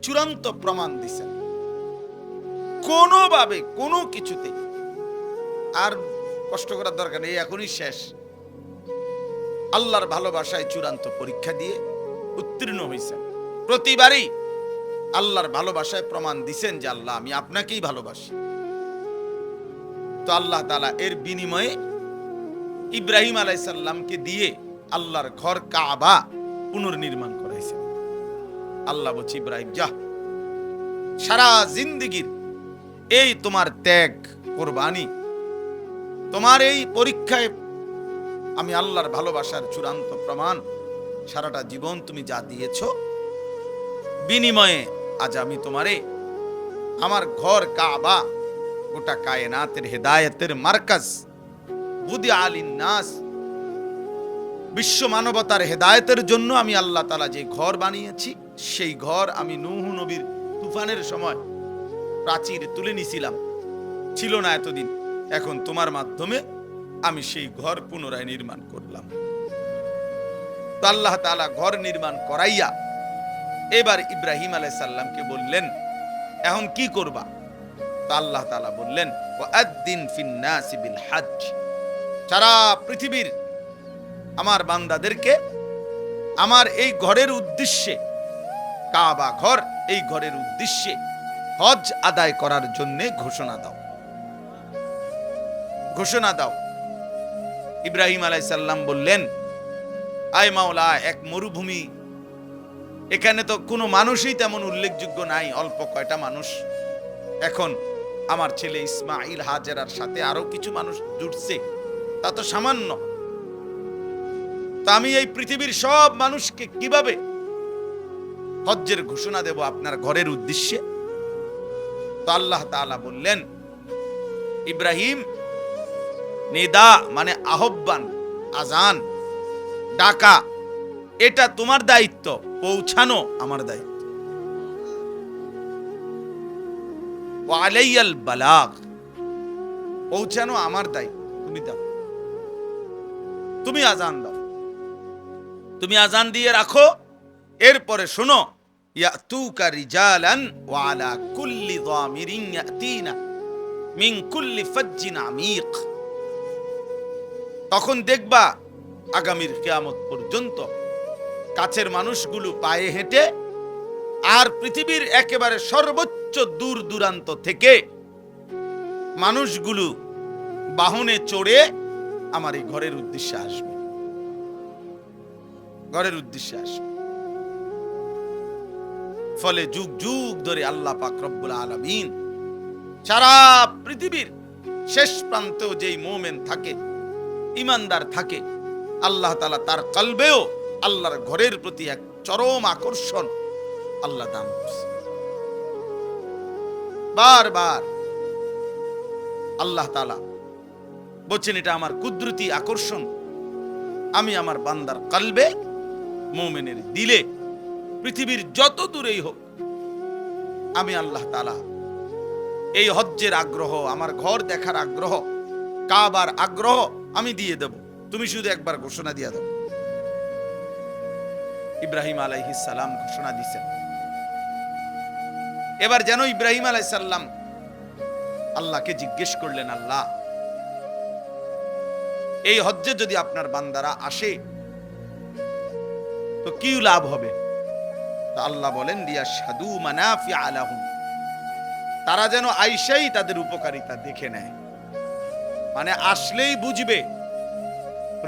চূড়ান্ত প্রমাণ দিছেন। কোনোভাবে কোনো কিছুতে আর কষ্ট করার দরকার নেই, এখনই শেষ। আল্লাহর ভালোবাসায় চূড়ান্ত পরীক্ষা দিয়ে উত্তীর্ণ হয়েছেন। প্রতিবারই আল্লাহর ভালোবাসায় প্রমাণ দিছেন যে আল্লাহ আমি আপনাকেই ভালোবাসি। তো আল্লাহ তাআলা এর বিনিময়ে ইব্রাহিম আলাইহিস সালামকে দিয়ে আল্লাহর ঘর কাবা পুনর্নির্মাণ করাইছেন। আল্লাহ বলছে, ইব্রাহিম যা, সারা জিন্দেগীর এই তোমার ত্যাগ কুরবানি, তোমার এই পরীক্ষায় আমি আল্লাহর ভালোবাসার চূড়ান্ত প্রমাণ, সারাটা জীবন তুমি যা দিয়েছ, বিনিময়ে আজ আমি তোমারে আমার ঘর কাবা, গোটা কায়নাতের হেদায়েতের মার্কাজ, বুদি আলিন নাস, বিশ্ব মানবতার হেদায়েতের জন্য আমি আল্লাহ তাআলা যে ঘর বানিয়েছি, সেই ঘর আমি নূহ নবীর তুফানের সময় প্রাচীর তুলে নিছিলাম, ছিল না এতদিন, এখন তোমার মাধ্যমে আমি সেই ঘর পুনরায় নির্মাণ করলাম। তো আল্লাহ তাআলা ঘর নির্মাণ করাইয়া এবার ইব্রাহিম আলাইহিস সালামকে বললেন, এখন কি করবা? তো আল্লাহ তাআলা বললেন, ওয়াআদ্দিন ফিন নাসি বিল হজ্জ, সারা পৃথিবীর আমার বান্দাদেরকে আমার এই ঘরের উদ্দেশ্যে, কাবা ঘর, এই ঘরের উদ্দেশ্যে হজ আদায় করার জন্য ঘোষণা দাও, ঘোষণা দাও। ইব্রাহিম আলাইহিস সালাম বললেন, আয় মাওলা, এক মরুভূমি, এখানে তো কোনো মানুষই তেমন উল্লেখযোগ্য নাই, অল্প কয়টা মানুষ। এখন আমার ছেলে ইসমাইল, হাজেরার সাথে আরো কিছু মানুষ জুটছে, তা তো সামান্য। তা আমি এই পৃথিবীর সব মানুষকে কিভাবে হজ্জের ঘোষণা দেব আপনার ঘরের উদ্দেশ্যে? তো আল্লাহ তাআলা বললেন, ইব্রাহিম, নিদা মানে আহ্বান, আজান, ডাকা, এটা তোমার দায়িত্ব, পৌঁছানো আমার দায়িত্ব। ওয়া আলাইয়াল বালাগ, পৌঁছানো আমার দায়িত্ব, তুমি দাও, তুমি আজান দাও, তুমি আজান দিয়ে রাখো। এরপরে শোনো, ইয়াতুকা রিজালান ওয়া আলা কুল্লি যামিরিন ইয়াতিনা মিন কুল্লি ফাজ্জিন আমিক, তখন দেখবা আগামীর কিয়ামত পর্যন্ত কাছের মানুষগুলো পায়ে হেঁটে আর পৃথিবীর একেবারে সর্বোচ্চ দূর দূরান্ত থেকে মানুষগুলো বাহনে চড়ে আমার এই ঘরের উদ্দেশ্যে আসবে, ঘরের উদ্দেশ্যে আসবে। ফলে যুগ যুগ ধরে আল্লাহ পাক রব্বুল আলামিন সারা পৃথিবীর শেষ প্রান্তেও যেই মুমিন থাকে, ইমানদার থাকে, আল্লাহ তাআলা তার কলবেও আল্লাহর ঘরের প্রতি এক চরম আকর্ষণ আল্লাহ দান করছে। বারবার আল্লাহ তাআলা বলছেন, এটা আমার কুদরতি আকর্ষণ, আমি আমার বান্দার কলবে, মুমিনের দিলে, পৃথিবীর যত দূরেই হোক, আমি আল্লাহ তাআলা এই হজ্জের আগ্রহ, আমার ঘর দেখার আগ্রহ, কাবার আগ্রহ আমি দিয়ে দেব, তুমি শুধু একবার ঘোষণা দিয়ে দাও। ইব্রাহিম আলাইহিস সালাম ঘোষণা দিয়েছেন। এবার যেন ইব্রাহিম আলাইহিস সালাম আল্লাহকে জিজ্ঞেস করলেন, আল্লাহ, এই হজ্জে যদি আপনার বান্দারা আসে তো কি লাভ হবে? তো আল্লাহ বলেন, লিয়াশহাদু মানাফিআ লাহুম, তারা যেন আইসাই তাদের উপকারিতা দেখে নেয়, মানে আসলেই বুঝবে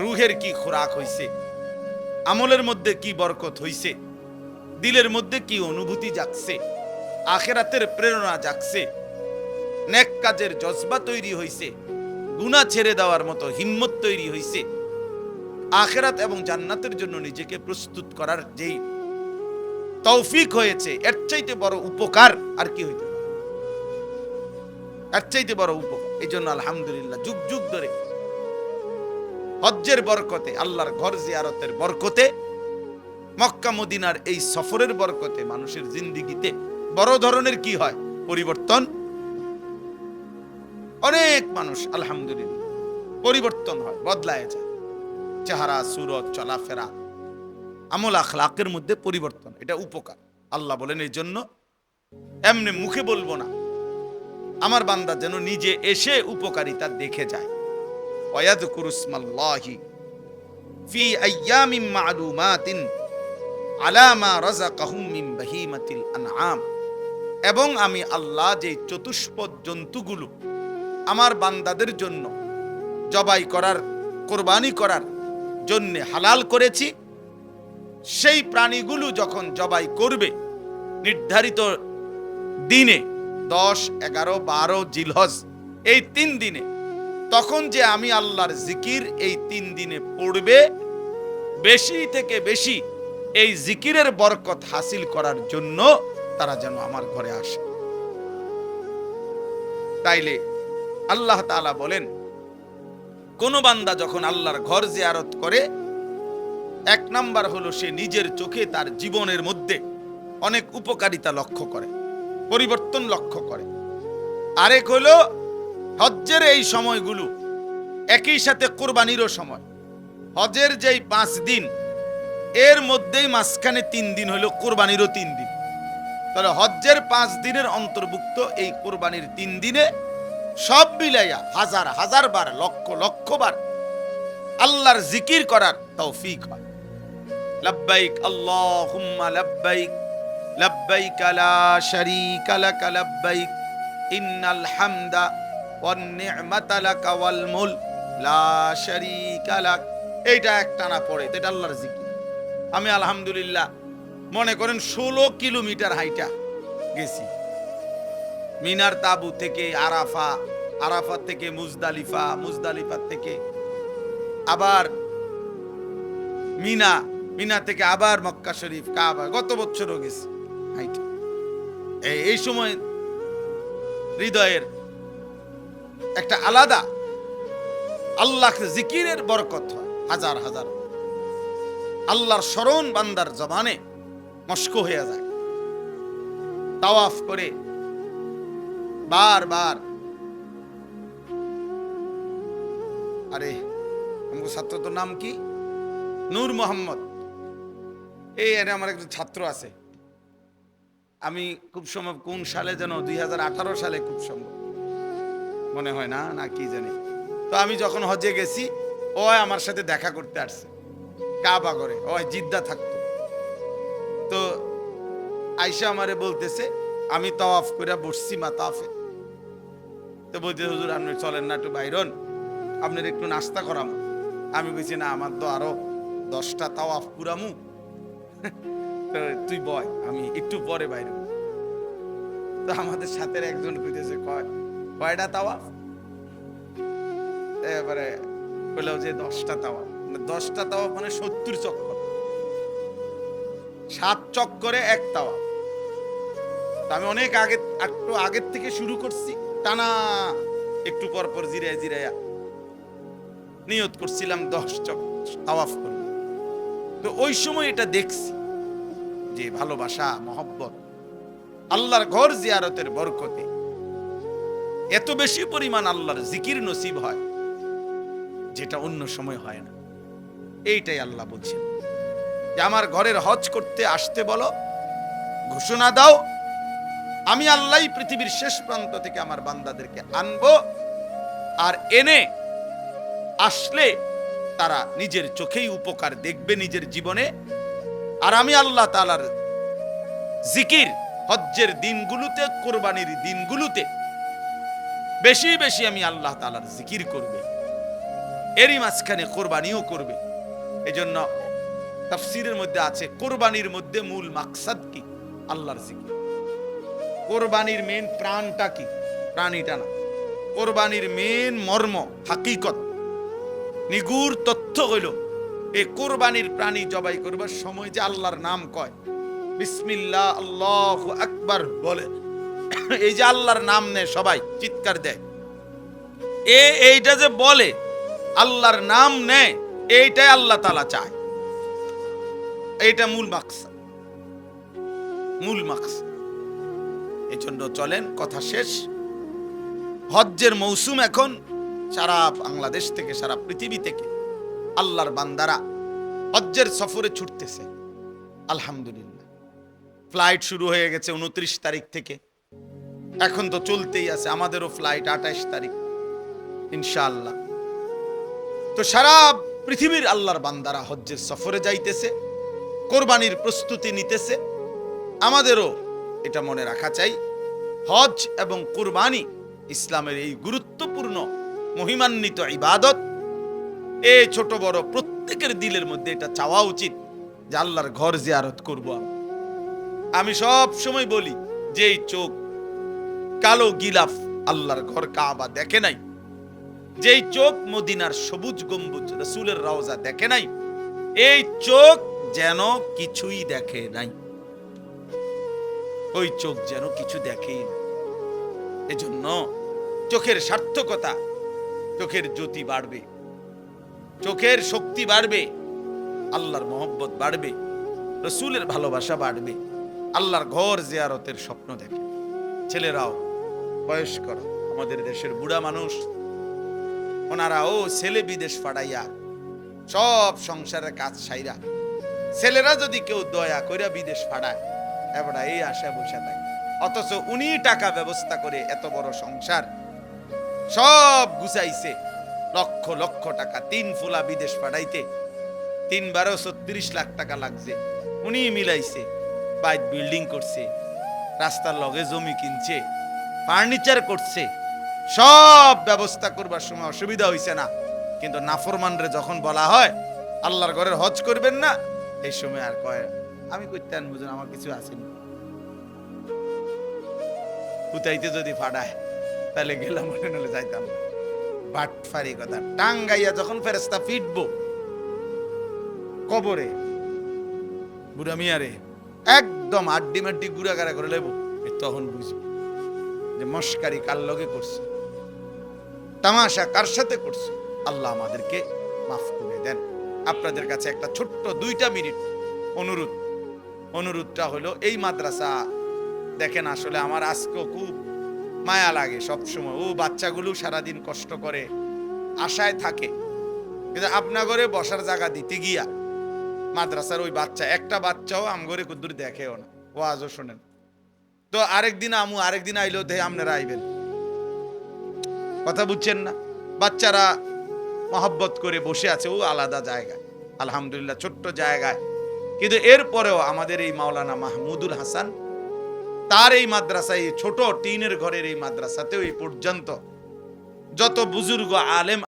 রূহের কি খোরাক হইছে, আমলের মধ্যে কি বরকত হইছে, দিলের মধ্যে কি অনুভূতি জাগছে, আখিরাতের প্রেরণা জাগছে, নেক কাজের জজবা তৈরি হইছে, গুনাহ ছেড়ে দেওয়ার মতো হিম্মত তৈরি হইছে, আখিরাত এবং জান্নাতের জন্য নিজেকে প্রস্তুত করার যেই তৌফিক হয়েছে, এর চাইতে বড় উপকার আর কি হইতে পারে? এর চাইতে বড় উপকার। এই জন্য আলহামদুলিল্লাহ যুগ যুগ ধরে হজ্জের বরকতে, আল্লাহর ঘর জিয়ারতের বরকতে, মক্কা মদিনার এই সফরের বরকতে মানুষের জিন্দেগিতে বড় ধরনের কি হয়? পরিবর্তন। অনেক মানুষ আলহামদুলিল্লাহ পরিবর্তন হয়, বদলায় যায়, চেহারা, সুরত, চলাফেরা, আমল আখলাকের মধ্যে পরিবর্তন, এটা উপকার। আল্লাহ বলেন, এই জন্য এমনি মুখে বলবো না, আমার বান্দা যেন নিজে এসে উপকারিতা দেখে যায়। ওয়ায়াযকুরু ইসমাল্লাহি ফি আইয়ামিন মা'লুমাতিন আলা মা রাযাকাহুম মিন বাহিমাতিল আনআম। এবং আমি আল্লাহ যে চতুষ্পদ জন্তুগুলো আমার বান্দাদের জন্য জবাই করার, কোরবানি করার জন্য হালাল করেছি, সেই প্রাণীগুলো যখন জবাই করবে নির্ধারিত দিনে 10, 11, 12 জিলহজ এই 3 দিনে, তখন যে আমি আল্লাহর জিকির এই 3 দিনে পড়বে, বেশি থেকে বেশি এই জিকিরের বরকত হাসিল করার জন্য তারা যেন আমার ঘরে আসে। তাইলে আল্লাহ তাআলা বলেন, কোন বান্দা যখন আল্লাহর ঘর জিয়ারত করে, 1 নাম্বার হলো সে নিজের চোখে তার জীবনের মধ্যে অনেক উপকারিতা লক্ষ্য করে, পরিবর্তন লক্ষ্য করে। আরেক হলো হজ্জের এই সময়গুলো একই সাথে কোরবানিরও সময়। হজের যেই 5 দিন এর মধ্যেই মাঝখানে 3 দিন হলো কোরবানিরও 3 দিন। তাহলে হজ্জের 5 দিনের অন্তর্ভুক্ত এই কোরবানির 3 দিনে সব মিলাইয়া হাজার হাজার বার, লক্ষ লক্ষ বার আল্লাহর জিকির করার তৌফিক হয়। লাব্বাইক আল্লাহুম্মা লাব্বাইক, লাব্বাইক লা শারীকা লাক লাব্বাইক, ইন্নাল হামদা ওয়ান নি'মাতা লাকা ওয়াল মুলক লা শারীকা লাক। এইটা একটানা পড়ে, এটা আল্লাহর জিকির। আমি আলহামদুলিল্লাহ মনে করেন 16 কিলোমিটার হাইটা গেছি, মিনার তাবু থেকে আরাফা, আরাফা থেকে মুজদালিফা, মুজদালিফা থেকে আবার মিনা, মিনা থেকে আবার মক্কা শরীফ, কাবা। গত বছরও গেছি হাইটা। এই সময় হৃদয়ের একটা আলাদা আল্লাহ জিকিরের বরকত হয়, হাজার হাজার আল্লাহর স্মরণ বান্দার জবানে মস্ক হয়ে যায়। তাওয়াফ করে বারবার, আরে আমার ছাত্র তো নাম কি, নূর মোহাম্মদ, এই আমার একজন ছাত্র আছে। আমি খুব সম্ভব কোন সালে যেন 2018 সালে খুব সম্ভব মনে হয়, না না কি জানি। তো আমি যখন হজে গেছি, ও আমার সাথে দেখা করতে আসছে কাবা করে, ও জিদ্দা থাকতো। তো আয়শা আমারে বলতেছে, আমি তাওয়াফ করে বসছি মাতাফে, তো বলতে হুজুর আপনি চলেন না একটু বাইরন, আপনার একটু নাস্তা করামু। আমি বলছি না, আমার তো আরো 10টা তাওয়াফ পুরামু, তো তুই বয়, আমি একটু পরে বাইরে। তো আমাদের সাথে একজন কইতেছে, কয়টা তাওয়াফ? এবারে বললো যে 10টা তাওয়াফ। 10টা তাওয়াফ মানে 70 চক্কর, 7 চক্করে 1 তাওয়াফ। আমি অনেক আগে, একটু আগের থেকে শুরু করছি, টানা একটু পর পর জিরায় জিরাইয়া নিয়ত করছিলাম 10 তাওয়াফ করব। তো ওই সময় এটা দেখছি যে ভালোবাসা, মহব্বত, আল্লাহর ঘর জিয়ারতের বরকতে এত বেশি পরিমাণ আল্লাহর জিকির নসিব হয়, যেটা অন্য সময় হয় না। এইটাই আল্লাহ বলছেন যে আমার ঘরের হজ করতে আসতে বলো, ঘোষণা দাও, আমি আল্লাহ পৃথিবীর শেষ প্রান্ত থেকে আমার বান্দাদেরকে আনবো, আর এনে আসলে তারা নিজের চোখেই উপকার দেখবে নিজের জীবনে। আর আমি আল্লাহ তাআলার জিকির হজ্জের দিনগুলোতে, কোরবানির দিনগুলোতে বেশি বেশি আমি আল্লাহ তাআলার জিকির করবে, এরই মাঝখানে কোরবানিও করবে। এজন্য তাফসীরের মধ্যে আছে, কোরবানির মধ্যে মূল মাকসাদ কি? আল্লাহর জিকির। কোরবানির মেন প্রাণটা কি? প্রাণীটা না, কোরবানির মেন মর্ম, হাকিকত, নিগুড় তথ্য হইল এই কোরবানির প্রাণী জবাই করবার সময় যে আল্লাহর নাম কয়, বিসমিল্লাহ আল্লাহু আকবার বলে, এই যে আল্লাহর নাম নেয়, সবাই চিৎকার দেয়, এইটা যে বলে আল্লাহর নাম নেয়, এইটাই আল্লাহ তাআলা চায়। এইটা মূল মাকসাদ, মূল মাকসাদ। এই জন্য চলেন, কথা শেষ। হজ্জের মৌসুম এখন, সারা বাংলাদেশ থেকে, সারা পৃথিবী থেকে আল্লাহর বান্দারা হজ্জের সফরে ছুটতেছে। আলহামদুলিল্লাহ, ফ্লাইট শুরু হয়ে গেছে 29 তারিখ থেকে, এখন তো চলতেই আছে, আমাদেরও ফ্লাইট 28 তারিখ ইনশাআল্লাহ। তো সারা পৃথিবীর আল্লাহর বান্দারা হজ্জের সফরে যাইতেছে, কোরবানির প্রস্তুতি নিতেছে। আমাদেরও এটা মনে রাখা চাই, হজ এবং কুরবানি ইসলামের এই গুরুত্বপূর্ণ মহিমান্বিত ইবাদত। এই ছোট বড় প্রত্যেকের দিলের মধ্যে এটা চাওয়া উচিত যে আল্লাহর ঘর জিয়ারত করব। আমি সব সময় বলি যে এই চোখ কালো গিলাফ আল্লাহর ঘর কাবা দেখে নাই, যেই চোখ মদিনার সবুজ গম্বুজ রাসূলের রওজা দেখে নাই, এই চোখ যেন কিছুই দেখে নাই, ওই চোখ যেন কিছু দেখেই না। এজন্য চোখের সার্থকতা, চোখের জ্যোতি বাড়বে, চোখের শক্তি বাড়বে, আল্লাহর মহব্বত বাড়বে, রাসূলের ভালোবাসা বাড়বে, আল্লাহর ঘর জিয়ারতের স্বপ্ন দেখে। ছেলেরাও, বয়স্করা, আমাদের দেশের বুড়া মানুষ, ওনারাও ছেলে বিদেশ পাঠাইয়া সব সংসারের কাজ সাইরা, ছেলেরা যদি কেউ দয়া কইরা বিদেশ পাঠায়, এবার এই আশা বসে থাকে, অথচ উনি টাকা ব্যবস্থা করে এত বড় সংসার সব গুছাইছে, লক্ষ লক্ষ টাকা, 3 ফুলা বিদেশ পাঠাইতে 3 36 লাখ টাকা লাগছে, উনি মিলাইছে, বাইক বিল্ডিং করছে, রাস্তার লগে জমি কিনছে, ফার্নিচার করছে, সব ব্যবস্থা করবার সময় অসুবিধা হইছে না। কিন্তু নাফরমানরে যখন বলা হয় আল্লাহর ঘরের হজ করবেন না, এই সময় আর কয় আমি করতে আনবো, আমার কিছু আসেনি। হুতাইতে যদি ফাড়ায় তাহলে গেলাম, মনে যাইতাম। বাটফারি কথা। টাঙ্গাইয়া যখন ফেরেশতা ফিটবো কবরে, বুড়া মিয়ারে একদম আড্ডি মাড্ডি গুড়াগাড়া করে লেবো, তখন বুঝবো যে মস্কারি কার লগে করছে, তামাশা কার সাথে করছে। আল্লাহ আমাদেরকে মাফ করে দেন। আপনাদের কাছে একটা ছোট্ট 2 মিনিট অনুরোধটা হলো, এই মাদ্রাসা দেখেন, আসলে আমার আজকেও খুব মায়া লাগে সবসময়। ও বাচ্চাগুলো সারাদিন কষ্ট করে, আশায় থাকে, কিন্তু আপনা ঘরে বসার জায়গা দিতে গিয়া মাদ্রাসার ওই বাচ্চা, একটা বাচ্চাও আমগরে কুদ্দুর দেখেও না, ও আজও শোনেন। তো আরেকদিন আইলো দে আপনারা আইবেন, কথা বুঝছেন না? বাচ্চারা মহব্বত করে বসে আছে, ও আলাদা জায়গায়, আলহামদুলিল্লাহ ছোট্ট জায়গায়, কিন্তু এরপরেও আমাদের এই মাওলানা মাহমুদুল হাসান, তার এই মাদ্রাসায়, ছোট টিনের ঘরের এই মাদ্রাসাতেও এই পর্যন্ত যত বুজুর্গ আলেম